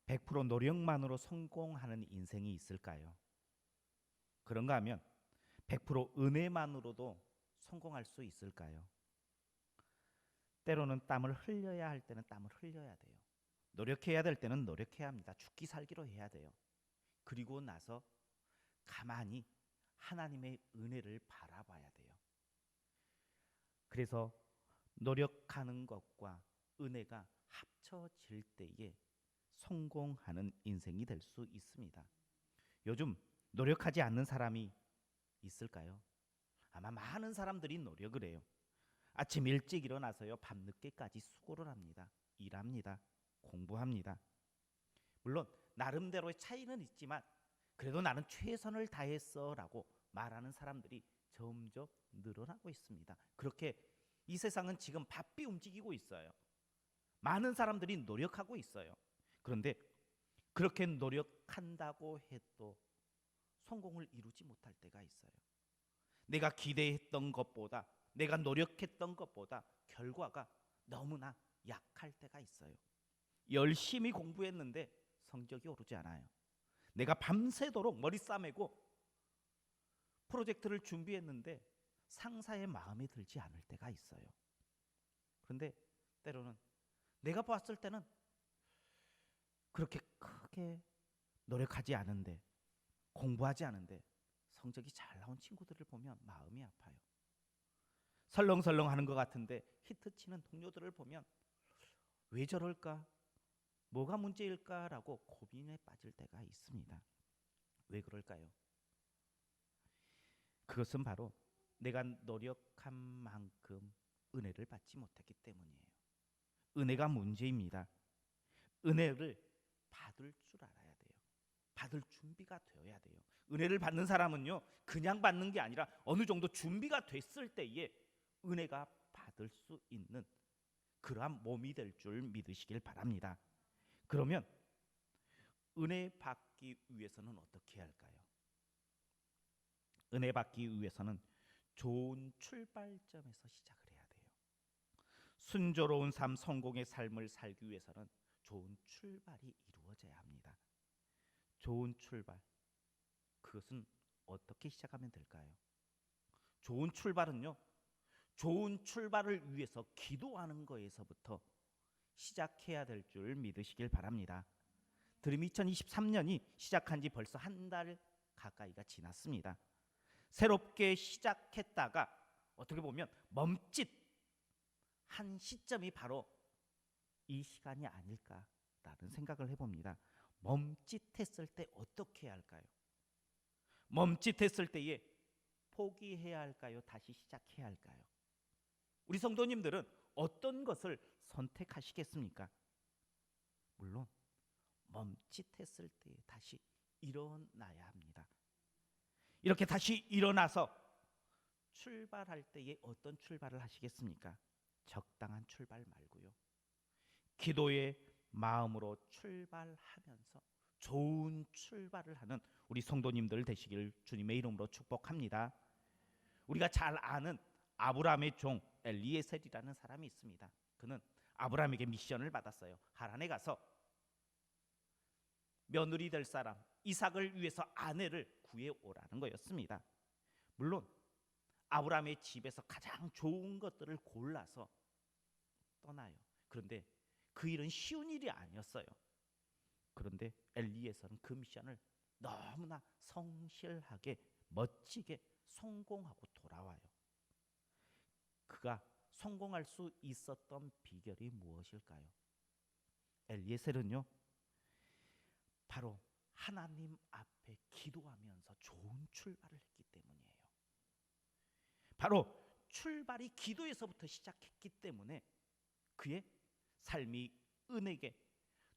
100% 노력만으로 성공하는 인생이 있을까요? 그런가 하면 100% 은혜만으로도 성공할 수 있을까요? 때로는 땀을 흘려야 할 때는 땀을 흘려야 돼요. 노력해야 될 때는 노력해야 합니다. 죽기 살기로 해야 돼요. 그리고 나서 가만히 하나님의 은혜를 바라봐야 돼요. 그래서 노력하는 것과 은혜가 합쳐질 때에 성공하는 인생이 될 수 있습니다. 요즘 노력하지 않는 사람이 있을까요? 아마 많은 사람들이 노력을 해요. 아침 일찍 일어나서요, 밤늦게까지 수고를 합니다. 일합니다. 공부합니다. 물론 나름대로의 차이는 있지만 그래도 나는 최선을 다했어라고 말하는 사람들이 점점 늘어나고 있습니다. 그렇게 이 세상은 지금 바삐 움직이고 있어요. 많은 사람들이 노력하고 있어요. 그런데 그렇게 노력한다고 해도 성공을 이루지 못할 때가 있어요. 내가 기대했던 것보다, 내가 노력했던 것보다 결과가 너무나 약할 때가 있어요. 열심히 공부했는데 성적이 오르지 않아요. 내가 밤새도록 머리 싸매고 프로젝트를 준비했는데 상사의 마음에 들지 않을 때가 있어요. 그런데 때로는 내가 봤을 때는 그렇게 크게 노력하지 않은데, 공부하지 않은데 성적이 잘 나온 친구들을 보면 마음이 아파요. 설렁설렁 하는 것 같은데 히트치는 동료들을 보면 왜 저럴까? 뭐가 문제일까라고 고민에 빠질 때가 있습니다. 왜 그럴까요? 그것은 바로 내가 노력한 만큼 은혜를 받지 못했기 때문이에요. 은혜가 문제입니다. 은혜를 받을 줄 알아야 돼요. 받을 준비가 되어야 돼요. 은혜를 받는 사람은요, 그냥 받는 게 아니라 어느 정도 준비가 됐을 때에 은혜가 받을 수 있는 그러한 몸이 될 줄 믿으시길 바랍니다. 그러면 은혜 받기 위해서는 어떻게 해야 할까요? 은혜 받기 위해서는 좋은 출발점에서 시작을 해야 돼요. 순조로운 삶, 성공의 삶을 살기 위해서는 좋은 출발이 이루어져야 합니다. 좋은 출발, 그것은 어떻게 시작하면 될까요? 좋은 출발은요, 좋은 출발을 위해서 기도하는 것에서부터 시작해야 될 줄 믿으시길 바랍니다. 드림 2023년이 시작한 지 벌써 한 달 가까이가 지났습니다. 새롭게 시작했다가 어떻게 보면 멈칫한 시점이 바로 이 시간이 아닐까라는 생각을 해봅니다. 멈칫했을 때 어떻게 해야 할까요? 멈칫했을 때에 포기해야 할까요? 다시 시작해야 할까요? 우리 성도님들은 어떤 것을 선택하시겠습니까? 물론 멈칫했을 때 다시 일어나야 합니다. 이렇게 다시 일어나서 출발할 때에 어떤 출발을 하시겠습니까? 적당한 출발 말고요, 기도의 마음으로 출발하면서 좋은 출발을 하는 우리 성도님들 되시길 주님의 이름으로 축복합니다. 우리가 잘 아는 아브라함의 종 엘리에셀이라는 사람이 있습니다. 그는 아브라함에게 미션을 받았어요. 하란에 가서 며느리 될 사람 이삭을 위해서 아내를 구해오라는 거였습니다. 물론 아브라함의 집에서 가장 좋은 것들을 골라서 떠나요. 그런데 그 일은 쉬운 일이 아니었어요. 그런데 엘리에셀은 그 미션을 너무나 성실하게 멋지게 성공하고 돌아와요. 그가 성공할 수 있었던 비결이 무엇일까요? 엘리에셀은요, 바로 하나님 앞에 기도하면서 좋은 출발을 했기 때문이에요. 바로 출발이 기도에서부터 시작했기 때문에 그의 삶이 은혜게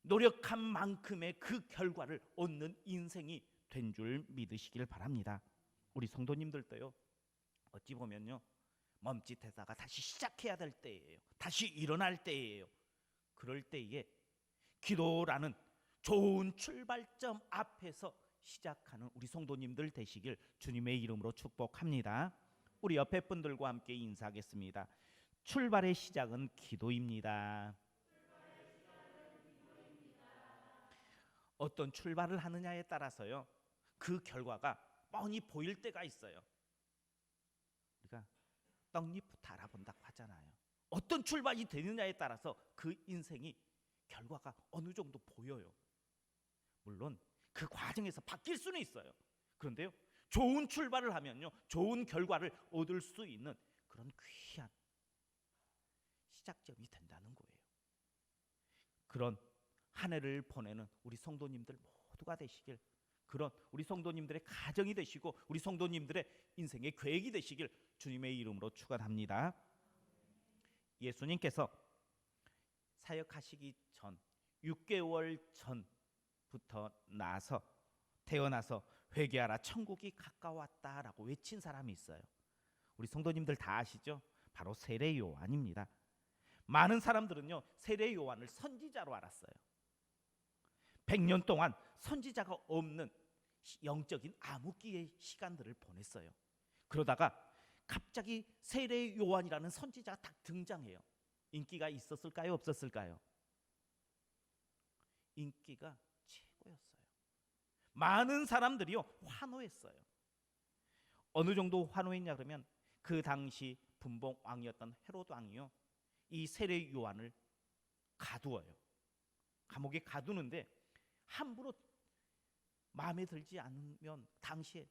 노력한 만큼의 그 결과를 얻는 인생이 된 줄 믿으시길 바랍니다. 우리 성도님들도요, 어찌 보면요, 멈칫하다가 다시 시작해야 될 때예요. 다시 일어날 때예요. 그럴 때에 기도라는 좋은 출발점 앞에서 시작하는 우리 성도님들 되시길 주님의 이름으로 축복합니다. 우리 옆에 분들과 함께 인사하겠습니다. 출발의 시작은 기도입니다. 어떤 출발을 하느냐에 따라서요, 그 결과가 뻔히 보일 때가 있어요. 우리가 떡잎부터 알아본다고 하잖아요. 어떤 출발이 되느냐에 따라서 그 인생이 결과가 어느 정도 보여요. 물론 그 과정에서 바뀔 수는 있어요. 그런데요, 좋은 출발을 하면요, 좋은 결과를 얻을 수 있는 그런 귀한 시작점이 된다는 거예요. 그런 한 해를 보내는 우리 성도님들 모두가 되시길, 그런 우리 성도님들의 가정이 되시고 우리 성도님들의 인생의 계획이 되시길 주님의 이름으로 축원합니다. 예수님께서 사역하시기 전 6개월 전부터 태어나서 회개하라 천국이 가까웠다라고 외친 사람이 있어요. 우리 성도님들 다 아시죠? 바로 세례 요한입니다. 많은 사람들은요, 세례 요한을 선지자로 알았어요. 100년 동안 선지자가 없는 영적인 암흑기의 시간들을 보냈어요. 그러다가 갑자기 세례 요한이라는 선지자가 딱 등장해요. 인기가 있었을까요? 없었을까요? 인기가 최고였어요. 많은 사람들이요, 환호했어요. 어느 정도 환호했냐 그러면 그 당시 분봉 왕이었던 헤로드 왕이요, 이 세례 요한을 가두어요. 감옥에 가두는데 함부로 마음에 들지 않으면 당시에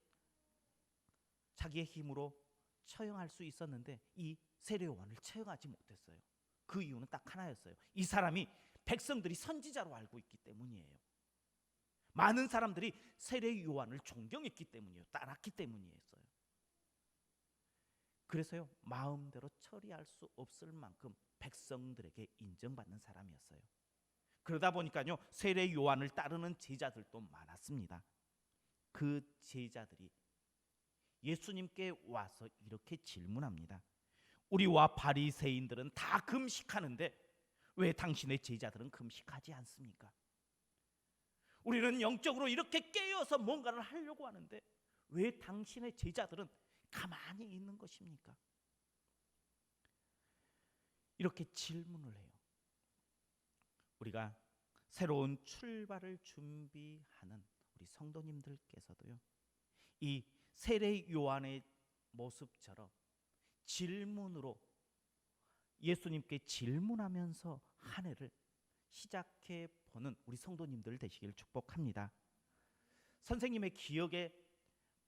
자기의 힘으로 처형할 수 있었는데 이 세례 요한을 처형하지 못했어요. 그 이유는 딱 하나였어요. 이 사람이 백성들이 선지자로 알고 있기 때문이에요. 많은 사람들이 세례 요한을 존경했기 때문이에요. 따랐기 때문이었어요. 그래서요, 마음대로 처리할 수 없을 만큼 백성들에게 인정받는 사람이었어요. 그러다 보니까요, 세례 요한을 따르는 제자들도 많았습니다. 그 제자들이 예수님께 와서 이렇게 질문합니다. 우리와 바리새인들은 다 금식하는데 왜 당신의 제자들은 금식하지 않습니까? 우리는 영적으로 이렇게 깨어서 뭔가를 하려고 하는데 왜 당신의 제자들은 가만히 있는 것입니까? 이렇게 질문을 해요. 우리가 새로운 출발을 준비하는 우리 성도님들께서도요, 이 세례 요한의 모습처럼 질문으로 예수님께 질문하면서 한 해를 시작해 보는 우리 성도님들 되시길 축복합니다. 선생님의 기억에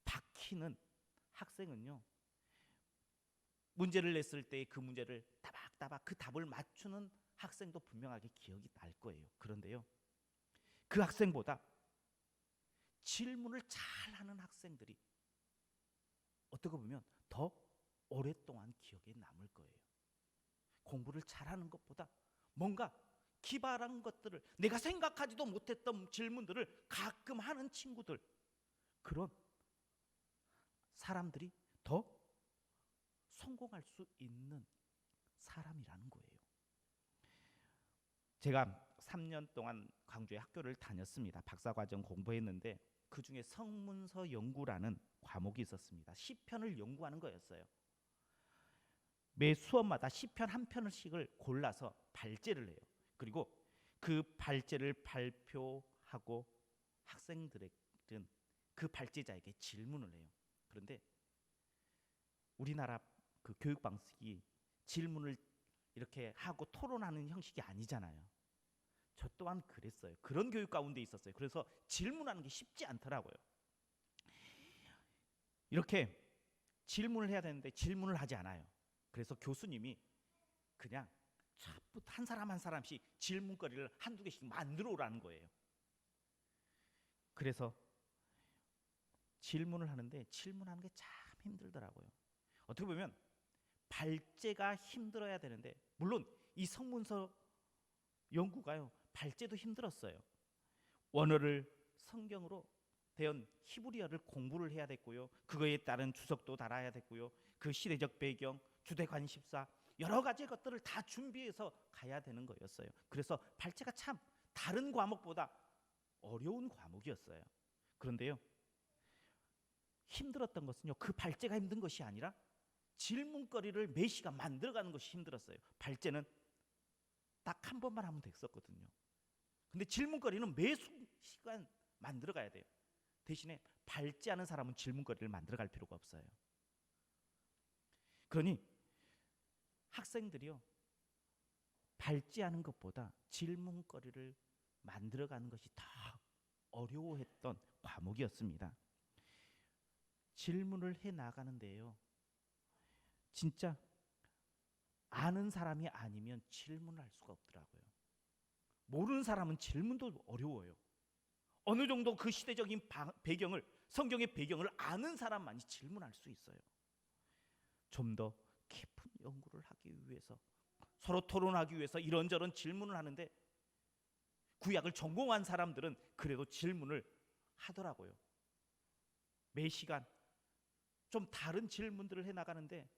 박히는 학생은요, 문제를 냈을 때 그 문제를 따박따박 그 답을 맞추는 학생도 분명하게 기억이 날 거예요. 그런데요, 그 학생보다 질문을 잘하는 학생들이 어떻게 보면 더 오랫동안 기억에 남을 거예요. 공부를 잘하는 것보다 뭔가 기발한 것들을, 내가 생각하지도 못했던 질문들을 가끔 하는 친구들, 그런 사람들이 더 성공할 수 있는 사람이라는 거예요. 제가 3년 동안 광주에 학교를 다녔습니다. 박사과정 공부했는데 그 중에 성문서 연구라는 과목이 있었습니다. 시편을 연구하는 거였어요. 매 수업마다 시편 한 편씩을 골라서 발제를 해요. 그리고 그 발제를 발표하고 학생들은 그 발제자에게 질문을 해요. 그런데 우리나라 그 교육 방식이 질문을 이렇게 하고 토론하는 형식이 아니잖아요. 저 또한 그랬어요. 그런 교육 가운데 있었어요. 그래서 질문하는 게 쉽지 않더라고요. 이렇게 질문을 해야 되는데 질문을 하지 않아요. 그래서 교수님이 그냥 한 사람 한 사람씩 질문거리를 한두 개씩 만들어 오라는 거예요. 그래서 질문을 하는데 질문하는 게 참 힘들더라고요. 어떻게 보면 발제가 힘들어야 되는데, 물론 이 성문서 연구가요, 발제도 힘들었어요. 원어를 성경으로 대한 히브리어를 공부를 해야 됐고요. 그거에 따른 주석도 달아야 됐고요. 그 시대적 배경, 주대 관심사, 여러 가지 것들을 다 준비해서 가야 되는 거였어요. 그래서 발제가 참 다른 과목보다 어려운 과목이었어요. 그런데요, 힘들었던 것은요, 그 발제가 힘든 것이 아니라 질문거리를 매 시간 만들어가는 것이 힘들었어요. 발제는 딱 한 번만 하면 됐었거든요. 근데 질문거리는 매 시간 만들어 가야 돼요. 대신에 밟지 않은 사람은 질문거리를 만들어 갈 필요가 없어요. 그러니 학생들이요, 밟지 않은 것보다 질문거리를 만들어가는 것이 더 어려워했던 과목이었습니다. 질문을 해 나가는데요, 진짜 아는 사람이 아니면 질문을 할 수가 없더라고요. 모르는 사람은 질문도 어려워요. 어느 정도 그 시대적인 배경을, 성경의 배경을 아는 사람만이 질문할 수 있어요. 좀 더 깊은 연구를 하기 위해서, 서로 토론하기 위해서 이런저런 질문을 하는데, 구약을 전공한 사람들은 그래도 질문을 하더라고요. 매 시간 좀 다른 질문들을 해나가는데,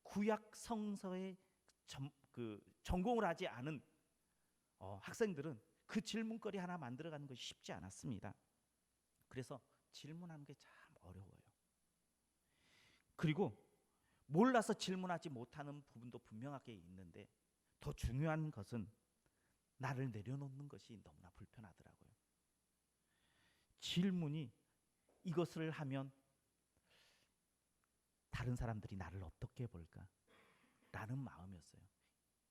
구약 성서에 전공을 하지 않은 학생들은 그 질문거리 하나 만들어가는 것이 쉽지 않았습니다. 그래서 질문하는 게 참 어려워요. 그리고 몰라서 질문하지 못하는 부분도 분명하게 있는데, 더 중요한 것은 나를 내려놓는 것이 너무나 불편하더라고요. 질문이 이것을 하면 다른 사람들이 나를 어떻게 볼까? 라는 마음이었어요.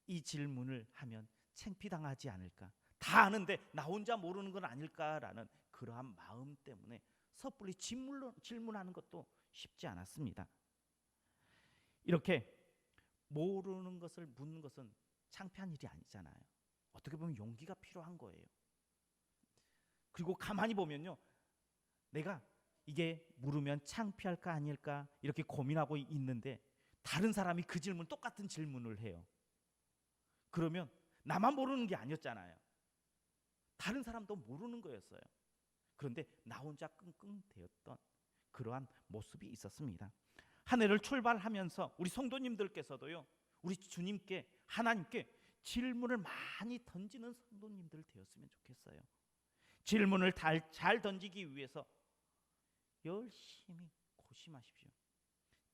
이 질문을 하면 창피당하지 않을까? 다 아는데 나 혼자 모르는 건 아닐까라는 그러한 마음 때문에 섣불리 질문하는 것도 쉽지 않았습니다. 이렇게 모르는 것을 묻는 것은 창피한 일이 아니잖아요. 어떻게 보면 용기가 필요한 거예요. 그리고 가만히 보면요, 내가 이게 물으면 창피할까 아닐까 이렇게 고민하고 있는데, 다른 사람이 그 질문, 똑같은 질문을 해요. 그러면 나만 모르는 게 아니었잖아요. 다른 사람도 모르는 거였어요. 그런데 나 혼자 끙끙대었던 그러한 모습이 있었습니다. 한 해를 출발하면서 우리 성도님들께서도요, 우리 주님께, 하나님께 질문을 많이 던지는 성도님들 되었으면 좋겠어요. 질문을 잘 던지기 위해서 열심히 고심하십시오.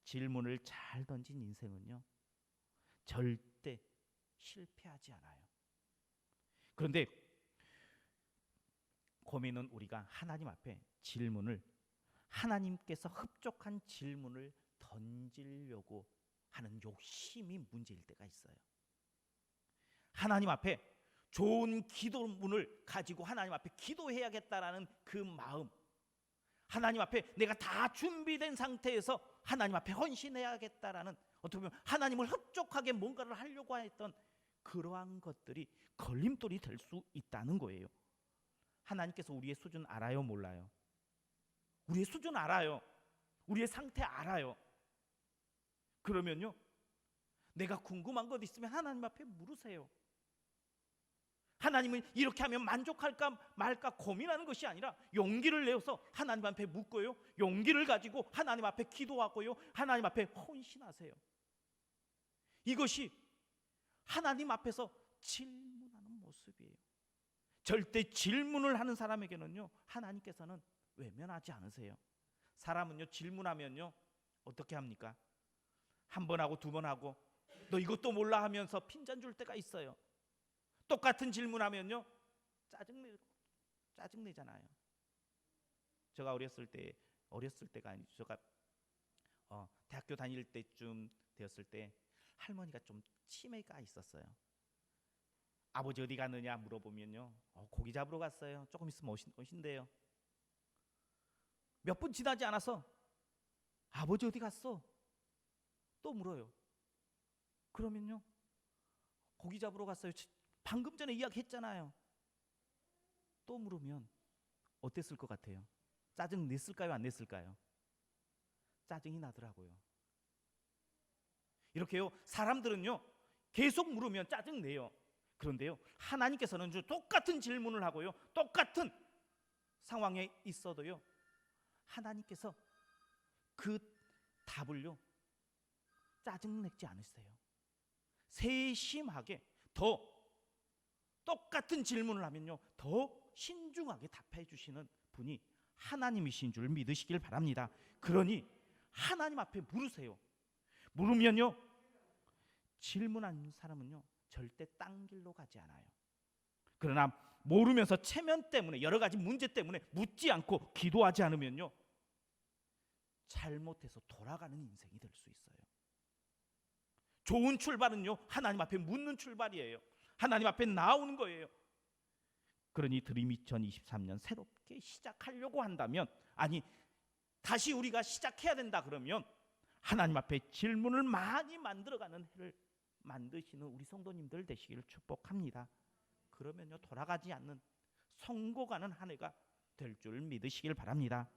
질문을 잘 던진 인생은요, 절대 실패하지 않아요. 그런데 고민은 우리가 하나님 앞에 질문을, 하나님께서 흡족한 질문을 던지려고 하는 욕심이 문제일 때가 있어요. 하나님 앞에 좋은 기도문을 가지고 하나님 앞에 기도해야겠다라는 그 마음, 하나님 앞에 내가 다 준비된 상태에서 하나님 앞에 헌신해야겠다라는, 어떻게 보면 하나님을 흡족하게 뭔가를 하려고 했던 그러한 것들이 걸림돌이 될 수 있다는 거예요. 하나님께서 우리의 수준 알아요, 몰라요? 우리의 수준 알아요. 우리의 상태 알아요. 그러면요, 내가 궁금한 것 있으면 하나님 앞에 물으세요. 하나님은 이렇게 하면 만족할까 말까 고민하는 것이 아니라 용기를 내어서 하나님 앞에 묻고요, 용기를 가지고 하나님 앞에 기도하고요, 하나님 앞에 헌신하세요. 이것이 하나님 앞에서 질문하는 모습이에요. 절대 질문을 하는 사람에게는요, 하나님께서는 외면하지 않으세요. 사람은요, 질문하면요 어떻게 합니까? 한 번 하고 두 번 하고 너 이것도 몰라 하면서 핀잔 줄 때가 있어요. 똑같은 질문하면요 짜증내잖아요. 제가 어렸을 때가 아니죠. 제가 대학교 다닐 때쯤 되었을 때 할머니가 좀 치매가 있었어요. 아버지 어디 갔느냐 물어보면요, 고기 잡으러 갔어요. 조금 있으면 오신대요. 몇 분 지나지 않아서 아버지 어디 갔어? 또 물어요. 그러면요, 고기 잡으러 갔어요. 방금 전에 이야기했잖아요. 또 물으면 어땠을 것 같아요? 짜증 냈을까요, 안 냈을까요? 짜증이 나더라고요. 이렇게요, 사람들은요 계속 물으면 짜증 내요. 그런데요, 하나님께서는 똑같은 질문을 하고요, 똑같은 상황에 있어도요, 하나님께서 그 답을요 짜증내지 않으세요. 세심하게, 더 똑같은 질문을 하면요 더 신중하게 답해 주시는 분이 하나님이신 줄 믿으시길 바랍니다. 그러니 하나님 앞에 물으세요. 물으면요, 질문하는 사람은요 절대 딴 길로 가지 않아요. 그러나 모르면서 체면 때문에, 여러 가지 문제 때문에 묻지 않고 기도하지 않으면요, 잘못해서 돌아가는 인생이 될 수 있어요. 좋은 출발은요, 하나님 앞에 묻는 출발이에요. 하나님 앞에 나오는 거예요. 그러니 드림 2023년 새롭게 시작하려고 한다면, 아니 다시 우리가 시작해야 된다 그러면 하나님 앞에 질문을 많이 만들어가는 해를 만드시는 우리 성도님들 되시기를 축복합니다. 그러면요, 돌아가지 않는 성공하는 한 해가 될 줄 믿으시길 바랍니다.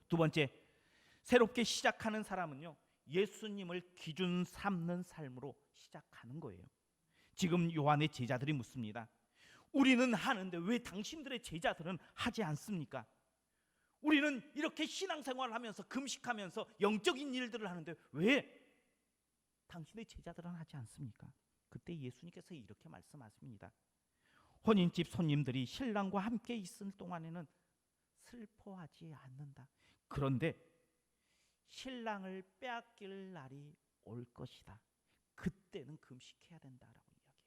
두 번째, 새롭게 시작하는 사람은요, 예수님을 기준 삼는 삶으로 시작하는 거예요. 지금 요한의 제자들이 묻습니다. 우리는 하는데 왜 당신들의 제자들은 하지 않습니까? 우리는 이렇게 신앙생활을 하면서 금식하면서 영적인 일들을 하는데 왜 당신의 제자들은 하지 않습니까? 그때 예수님께서 이렇게 말씀하십니다. 혼인집 손님들이 신랑과 함께 있을 동안에는 슬퍼하지 않는다. 그런데 신랑을 빼앗길 날이 올 것이다. 그때는 금식해야 된다라고 이야기해요.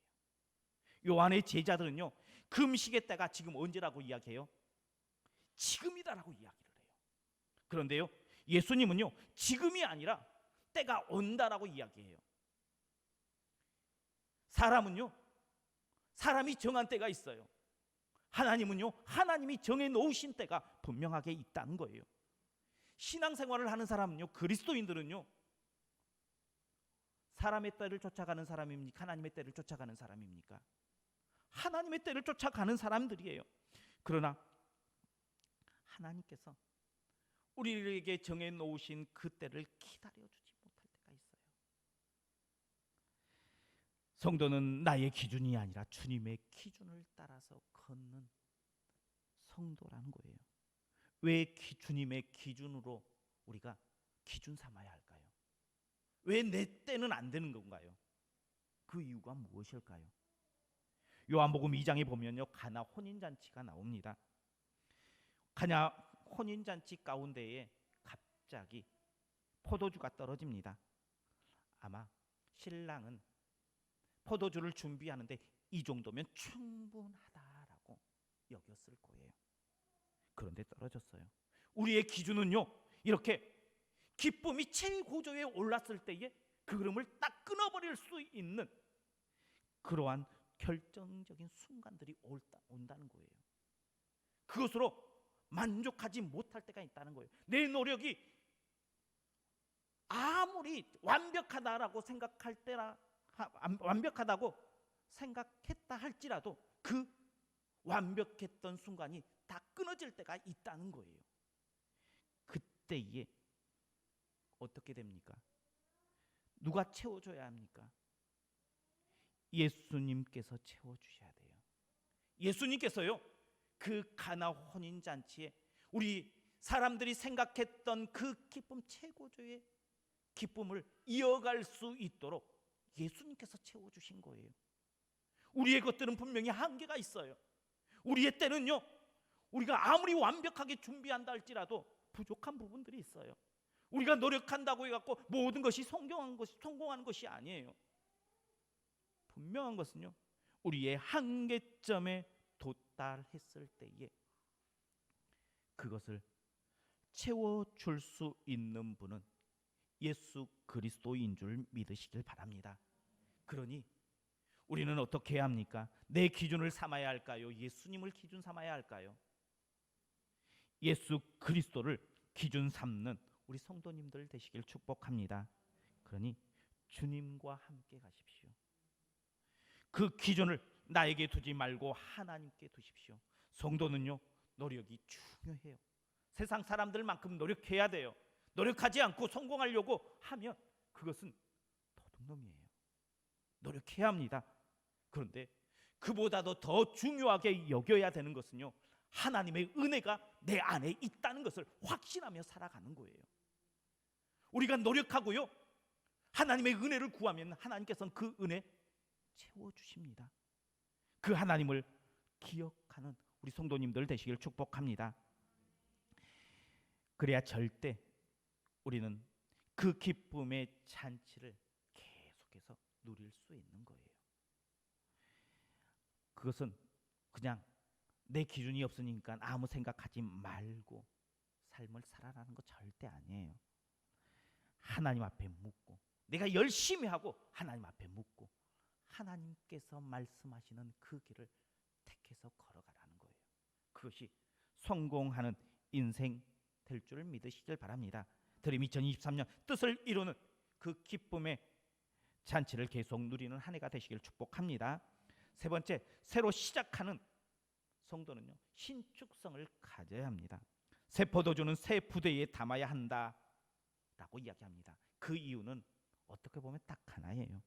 요한의 제자들은요, 금식의 때가 지금 언제라고 이야기해요? 지금이다라고 이야기를 해요. 그런데요, 예수님은요, 지금이 아니라 때가 온다라고 이야기해요. 사람은요, 사람이 정한 때가 있어요. 하나님은요, 하나님이 정해 놓으신 때가 분명하게 있다는 거예요. 신앙생활을 하는 사람은요, 그리스도인들은요, 사람의 때를 쫓아가는 사람입니까? 하나님의 때를 쫓아가는 사람입니까? 하나님의 때를 쫓아가는 사람들이에요. 그러나 하나님께서 우리에게 정해 놓으신 그 때를 기다려주지 못할 때가 있어요. 성도는 나의 기준이 아니라 주님의 기준을 따라서 걷는 성도라는 거예요. 왜 주님의 기준으로 우리가 기준 삼아야 할까요? 왜 내 때는 안 되는 건가요? 그 이유가 무엇일까요? 요한복음 2장에 보면요, 가나 혼인잔치가 나옵니다. 가나 혼인잔치 가운데에 갑자기 포도주가 떨어집니다. 아마 신랑은 포도주를 준비하는데 이 정도면 충분하다라고 여겼을 거예요. 그런데 떨어졌어요. 우리의 기준은요, 이렇게 기쁨이 최고조에 올랐을 때에 그 흐름을 딱 끊어버릴 수 있는 그러한 결정적인 순간들이 온다는 거예요. 그것으로 만족하지 못할 때가 있다는 거예요. 내 노력이 아무리 완벽하다라고 생각할 때라, 완벽하다고 생각했다 할지라도 그 완벽했던 순간이 다 끊어질 때가 있다는 거예요. 그때에 어떻게 됩니까? 누가 채워줘야 합니까? 예수님께서 채워주셔야 돼요. 예수님께서요, 그 가나 혼인잔치에 우리 사람들이 생각했던 그 기쁨, 최고조의 기쁨을 이어갈 수 있도록 예수님께서 채워주신 거예요. 우리의 것들은 분명히 한계가 있어요. 우리의 때는요, 우리가 아무리 완벽하게 준비한다 할지라도 부족한 부분들이 있어요. 우리가 노력한다고 해갖고 모든 것이 성공하는 것이 아니에요. 분명한 것은요, 우리의 한계점에 도달했을 때에 그것을 채워줄 수 있는 분은 예수 그리스도인 줄 믿으시길 바랍니다. 그러니 우리는 어떻게 해야 합니까? 내 기준을 삼아야 할까요? 예수님을 기준 삼아야 할까요? 예수 그리스도를 기준 삼는 우리 성도님들 되시길 축복합니다. 그러니 주님과 함께 가십시오. 그 기준을 나에게 두지 말고 하나님께 두십시오. 성도는요, 노력이 중요해요. 세상 사람들만큼 노력해야 돼요. 노력하지 않고 성공하려고 하면 그것은 도둑놈이에요. 노력해야 합니다. 그런데 그보다도 더 중요하게 여겨야 되는 것은요, 하나님의 은혜가 내 안에 있다는 것을 확신하며 살아가는 거예요. 우리가 노력하고요, 하나님의 은혜를 구하면 하나님께서는 그 은혜 채워주십니다. 그 하나님을 기억하는 우리 성도님들 되시길 축복합니다. 그래야 절대 우리는 그 기쁨의 잔치를 계속해서 누릴 수 있는 거예요. 그것은 그냥 내 기준이 없으니까 아무 생각하지 말고 삶을 살아가는 거 절대 아니에요. 하나님 앞에 묻고, 내가 열심히 하고 하나님 앞에 묻고, 하나님께서 말씀하시는 그 길을 택해서 걸어가라는 거예요. 그것이 성공하는 인생 될 줄 믿으시길 바랍니다. 드림 2023년 뜻을 이루는 그 기쁨의 잔치를 계속 누리는 한 해가 되시길 축복합니다. 세 번째, 새로 시작하는 성도는요, 신축성을 가져야 합니다. 새 포도주는 새 부대에 담아야 한다라고 이야기합니다. 그 이유는 어떻게 보면 딱 하나예요.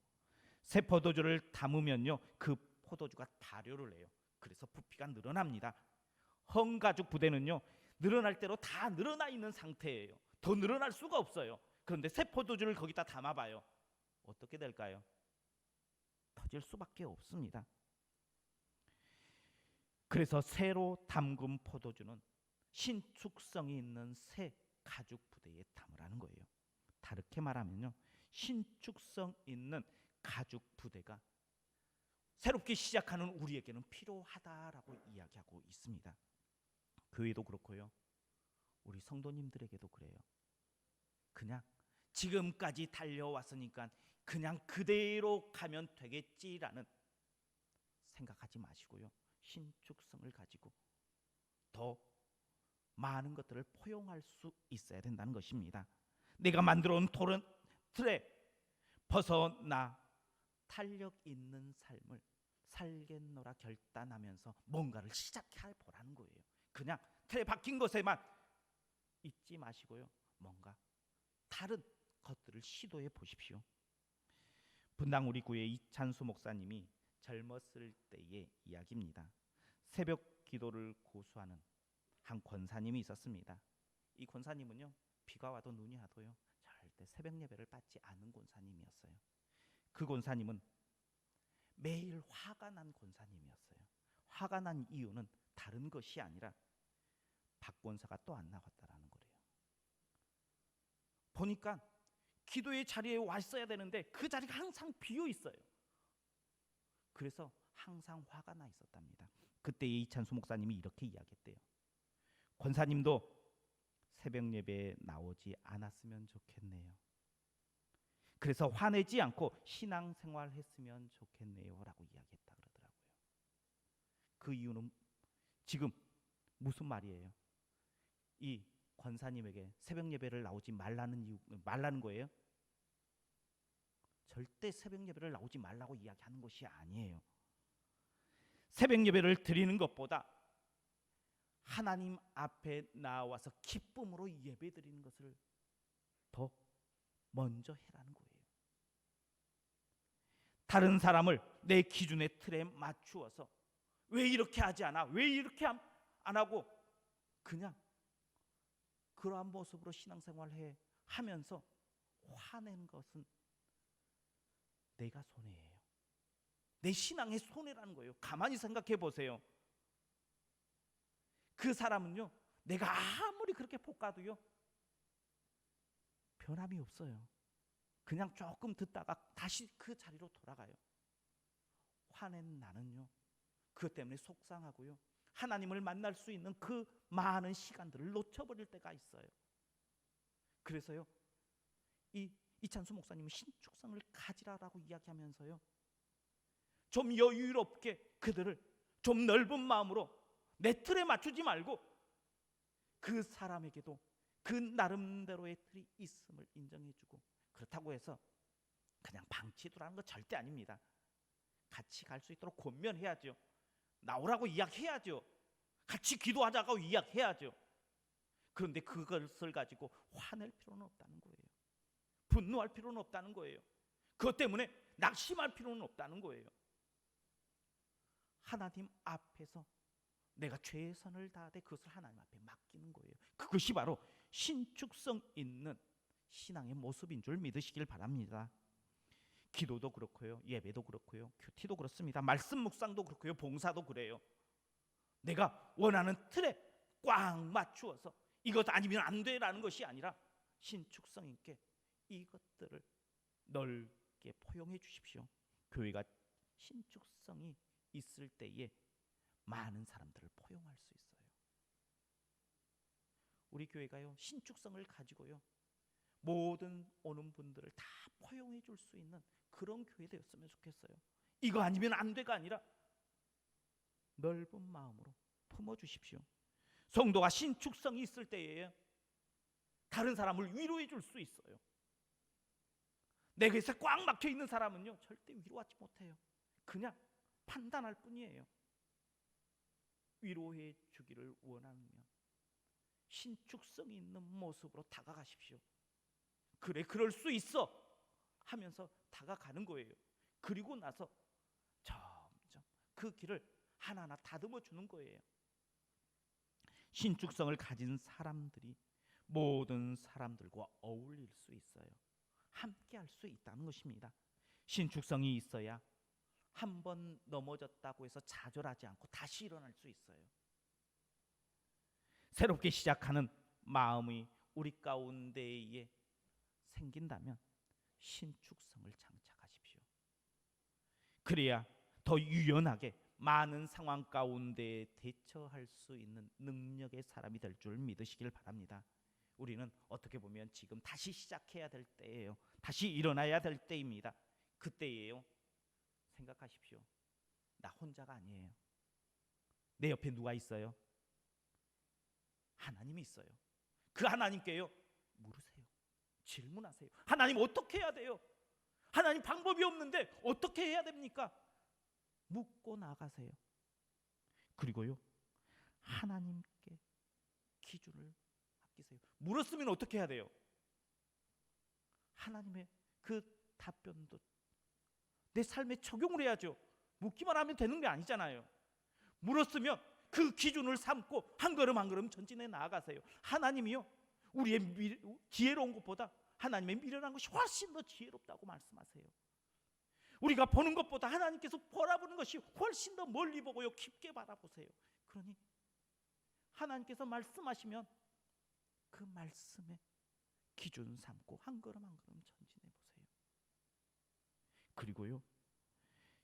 새 포도주를 담으면요, 그 포도주가 발효를 해요. 그래서 부피가 늘어납니다. 헝가죽 부대는요, 늘어날 대로 다 늘어나 있는 상태예요. 더 늘어날 수가 없어요. 그런데 새 포도주를 거기다 담아봐요. 어떻게 될까요? 터질 수밖에 없습니다. 그래서 새로 담근 포도주는 신축성이 있는 새 가죽 부대에 담으라는 거예요. 다르게 말하면요, 신축성 있는 가죽 부대가 새롭게 시작하는 우리에게는 필요하다라고 이야기하고 있습니다. 교회도 그렇고요, 우리 성도님들에게도 그래요. 그냥 지금까지 달려왔으니까 그냥 그대로 가면 되겠지라는 생각하지 마시고요, 신축성을 가지고 더 많은 것들을 포용할 수 있어야 된다는 것입니다. 내가 만들어 온 틀에 벗어나 탄력 있는 삶을 살겠노라 결단하면서 뭔가를 시작해 보라는 거예요. 그냥 틀에 박힌 것에만 있지 마시고요, 뭔가 다른 것들을 시도해 보십시오. 분당 우리 교회 이찬수 목사님이 젊었을 때의 이야기입니다. 새벽 기도를 고수하는 한 권사님이 있었습니다. 이 권사님은요, 비가 와도 눈이 와도요, 절대 새벽 예배를 받지 않은 권사님이었어요. 그 권사님은 매일 화가 난 권사님이었어요. 화가 난 이유는 다른 것이 아니라 박 권사가 또 안 나왔다라는 거래요. 보니까 기도의 자리에 와 있어야 되는데 그 자리가 항상 비어 있어요. 그래서 항상 화가 나 있었답니다. 그때 이찬수 목사님이 이렇게 이야기했대요. 권사님도 새벽 예배에 나오지 않았으면 좋겠네요. 그래서 화내지 않고 신앙생활 했으면 좋겠네요 라고 이야기했다 그러더라고요. 그 이유는 지금 무슨 말이에요? 이 권사님에게 새벽 예배를 나오지 말라는 거예요? 절대 새벽 예배를 나오지 말라고 이야기하는 것이 아니에요. 새벽 예배를 드리는 것보다 하나님 앞에 나와서 기쁨으로 예배 드리는 것을 더 먼저 해라는 거예요. 다른 사람을 내 기준의 틀에 맞추어서 왜 이렇게 하지 않아? 왜 이렇게 안 하고 그냥 그러한 모습으로 신앙생활을 하면서 화낸 것은 내가 손해예요. 내 신앙의 손해라는 거예요. 가만히 생각해 보세요. 그 사람은요, 내가 아무리 그렇게 볶아도요, 변함이 없어요. 그냥 조금 듣다가 다시 그 자리로 돌아가요. 화낸 나는요, 그것 때문에 속상하고요, 하나님을 만날 수 있는 그 많은 시간들을 놓쳐버릴 때가 있어요. 그래서요, 이찬수 목사님은 신축성을 가지라라고 이야기하면서요, 좀 여유롭게 그들을 좀 넓은 마음으로 내 틀에 맞추지 말고 그 사람에게도 그 나름대로의 틀이 있음을 인정해주고, 그렇다고 해서 그냥 방치두라는 거 절대 아닙니다. 같이 갈 수 있도록 권면해야죠. 나오라고 이야기해야죠. 같이 기도하자고 이야기해야죠. 그런데 그것을 가지고 화낼 필요는 없다는 거예요. 분노할 필요는 없다는 거예요. 그것 때문에 낙심할 필요는 없다는 거예요. 하나님 앞에서 내가 최선을 다하되 그것을 하나님 앞에 맡기는 거예요. 그것이 바로 신축성 있는 신앙의 모습인 줄 믿으시길 바랍니다. 기도도 그렇고요, 예배도 그렇고요, 큐티도 그렇습니다. 말씀 묵상도 그렇고요, 봉사도 그래요. 내가 원하는 틀에 꽉 맞추어서 이것 아니면 안 돼라는 것이 아니라 신축성 있게 이것들을 넓게 포용해 주십시오. 교회가 신축성이 있을 때에 많은 사람들을 포용할 수 있어요. 우리 교회가요, 신축성을 가지고요, 모든 오는 분들을 다 포용해 줄 수 있는 그런 교회 되었으면 좋겠어요. 이거 아니면 안 돼가 아니라 넓은 마음으로 품어주십시오. 성도가 신축성이 있을 때에 다른 사람을 위로해 줄 수 있어요. 내게서 꽉 막혀 있는 사람은요, 절대 위로하지 못해요. 그냥 판단할 뿐이에요. 위로해 주기를 원하면 신축성이 있는 모습으로 다가가십시오. 그래, 그럴 수 있어 하면서 다가가는 거예요. 그리고 나서 점점 그 길을 하나하나 다듬어 주는 거예요. 신축성을 가진 사람들이 모든 사람들과 어울릴 수 있어요. 함께 할 수 있다는 것입니다. 신축성이 있어야 한 번 넘어졌다고 해서 좌절하지 않고 다시 일어날 수 있어요. 새롭게 시작하는 마음이 우리 가운데에 생긴다면 신축성을 장착하십시오. 그래야 더 유연하게 많은 상황 가운데 대처할 수 있는 능력의 사람이 될 줄 믿으시길 바랍니다. 우리는 어떻게 보면 지금 다시 시작해야 될 때예요. 다시 일어나야 될 때입니다. 그때예요. 생각하십시오. 나 혼자가 아니에요. 내 옆에 누가 있어요? 하나님이 있어요. 그 하나님께요, 물으세요. 질문하세요. 하나님, 어떻게 해야 돼요? 하나님, 방법이 없는데 어떻게 해야 됩니까? 묻고 나가세요. 그리고요, 하나님께 기준을 맡기세요. 물었으면 어떻게 해야 돼요? 하나님의 그 답변도 내 삶에 적용을 해야죠. 묻기만 하면 되는 게 아니잖아요. 물었으면 그 기준을 삼고 한 걸음 한 걸음 전진해 나아가세요. 하나님이요, 우리의 지혜로운 것보다 하나님의 미련한 것이 훨씬 더 지혜롭다고 말씀하세요. 우리가 보는 것보다 하나님께서 바라보는 것이 훨씬 더 멀리 보고요, 깊게 바라보세요. 그러니 하나님께서 말씀하시면 그 말씀에 기준 삼고 한 걸음 한 걸음 전진해 보세요. 그리고요,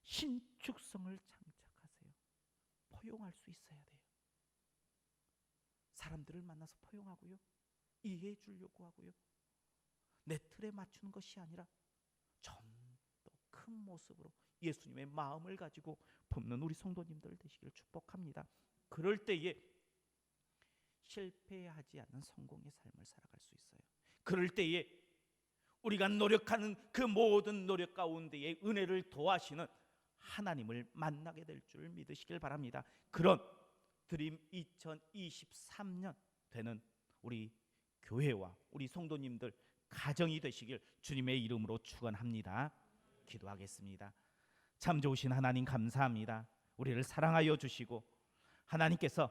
신축성을 장착하세요. 포용할 수 있어야 돼요. 사람들을 만나서 포용하고요, 이해해 주려고 하고요, 내 틀에 맞추는 것이 아니라 좀 더 큰 모습으로 예수님의 마음을 가지고 품는 우리 성도님들 되시기를 축복합니다. 그럴 때에 실패하지 않는 성공의 삶을 살아갈 수 있어요. 그럴 때에 우리가 노력하는 그 모든 노력 가운데에 은혜를 더하시는 하나님을 만나게 될 줄 믿으시길 바랍니다. 그런 드림 2023년 되는 우리 교회와 우리 성도님들 가정이 되시길 주님의 이름으로 축원합니다. 기도하겠습니다. 참 좋으신 하나님, 감사합니다. 우리를 사랑하여 주시고 하나님께서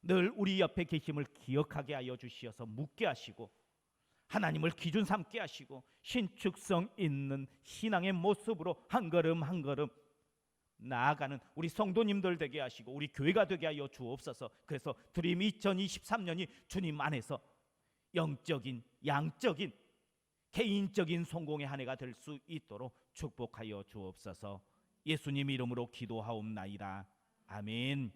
늘 우리 옆에 계심을 기억하게 하여 주시어서 묻게 하시고 하나님을 기준 삼게 하시고 신축성 있는 신앙의 모습으로 한 걸음 한 걸음 나아가는 우리 성도님들 되게 하시고 우리 교회가 되게 하여 주옵소서. 그래서 드림 2023년이 주님 안에서 영적인, 양적인, 개인적인 성공의 한 해가 될 수 있도록 축복하여 주옵소서. 예수님 이름으로 기도하옵나이다. 아멘.